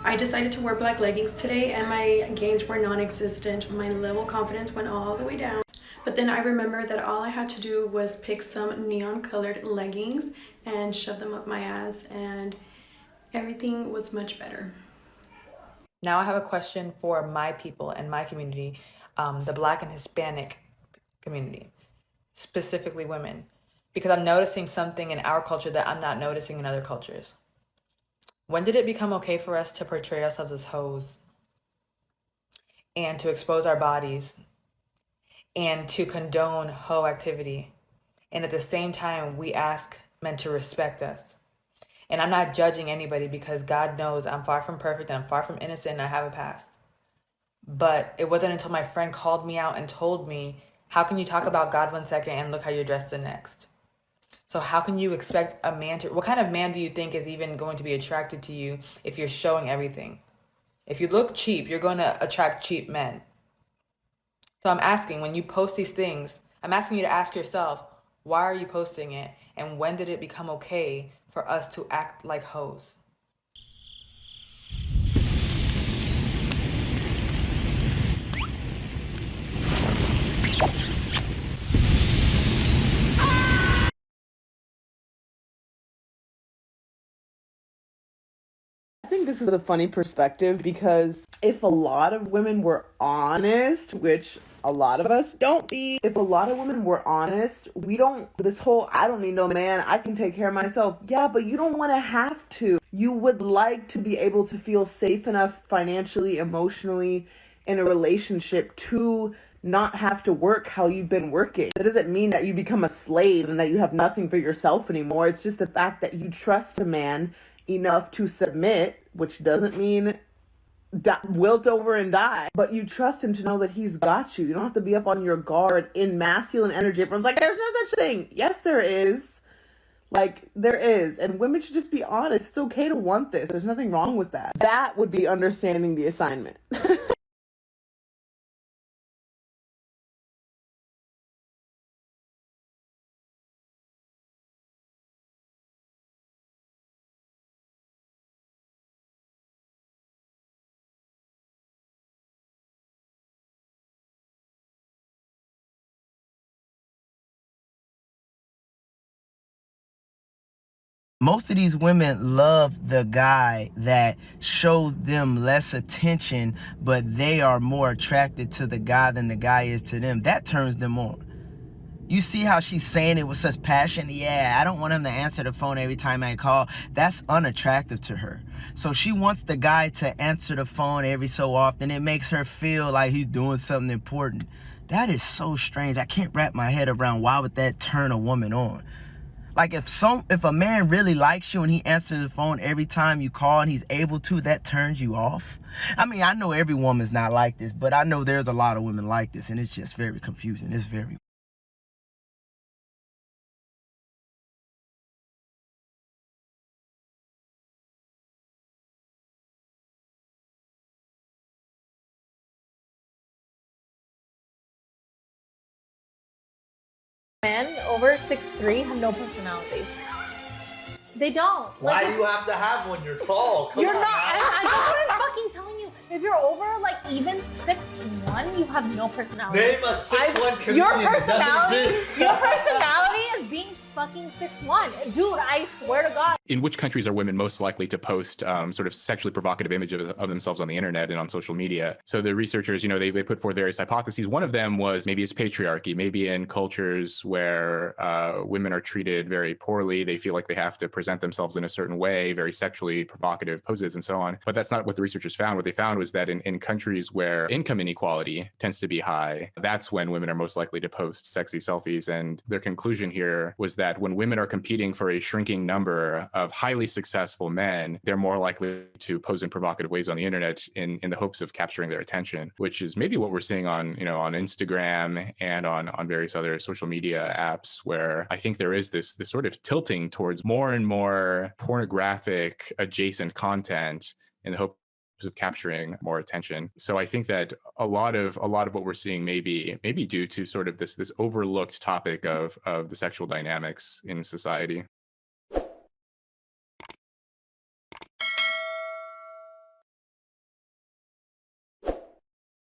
I decided to wear black leggings today and my gains were non-existent. My level of confidence went all the way down. But then I remembered that all I had to do was pick some neon colored leggings and shove them up my ass, and everything was much better. Now I have a question for my people and my community, the Black and Hispanic community, specifically women, because I'm noticing something in our culture that I'm not noticing in other cultures. When did it become okay for us to portray ourselves as hoes and to expose our bodies and to condone hoe activity? And at the same time, we ask men to respect us. And I'm not judging anybody because God knows I'm far from perfect and I'm far from innocent and I have a past. But it wasn't until my friend called me out and told me, how can you talk about God one second and look how you're dressed the next? So how can you expect a man to, what kind of man do you think is even going to be attracted to you if you're showing everything? If you look cheap, you're going to attract cheap men. So I'm asking, when you post these things, I'm asking you to ask yourself, why are you posting it? And when did it become okay for us to act like hoes? I think this is a funny perspective because if a lot of women were honest, which a lot of us don't be, if a lot of women were honest, we don't, this whole, I don't need no man, I can take care of myself. Yeah, but you don't want to have to. You would like to be able to feel safe enough financially, emotionally in a relationship to not have to work how you've been working. That doesn't mean that you become a slave and that you have nothing for yourself anymore. It's just the fact that you trust a man enough to submit, which doesn't mean wilt over and die, but you trust him to know that he's got you. You don't have to be up on your guard in masculine energy. Everyone's like, there's no such thing. Yes, there is. Like, there is. And women should just be honest. It's okay to want this. There's nothing wrong with that. That would be understanding the assignment. Most of these women love the guy that shows them less attention, but they are more attracted to the guy than the guy is to them. That turns them on. You see how she's saying it with such passion? Yeah, I don't want him to answer the phone every time I call. That's unattractive to her. So she wants the guy to answer the phone every so often. It makes her feel like he's doing something important. That is so strange. I can't wrap my head around why would that turn a woman on. Like if a man really likes you and he answers the phone every time you call and he's able to, that turns you off. I mean, I know every woman's not like this, but I know there's a lot of women like this, and it's just very confusing. It's very Men over 6'3" have no personalities. They don't. Why Like, do you have to have one? You're tall. Come you're on not. now. I'm not fucking telling you. If you're over like even 6'1", you have no personality. Name a 6'1" Your comedian that doesn't personality, exist. your personality is being fucking 6'1", dude. I swear to God. In which countries are women most likely to post sort of sexually provocative images of themselves on the internet and on social media? So the researchers, they put forth various hypotheses. One of them was maybe it's patriarchy. Maybe in cultures where women are treated very poorly, they feel like they have to present themselves in a certain way, very sexually provocative poses and so on. But that's not what the researchers found. What they found was that in countries where income inequality tends to be high, that's when women are most likely to post sexy selfies. And their conclusion here was that when women are competing for a shrinking number of highly successful men, they're more likely to pose in provocative ways on the internet in the hopes of capturing their attention, which is maybe what we're seeing on Instagram and on various other social media apps, where I think there is this sort of tilting towards more and more pornographic adjacent content in the hope of capturing more attention. So I think that a lot of what we're seeing may be due to sort of this overlooked topic of the sexual dynamics in society.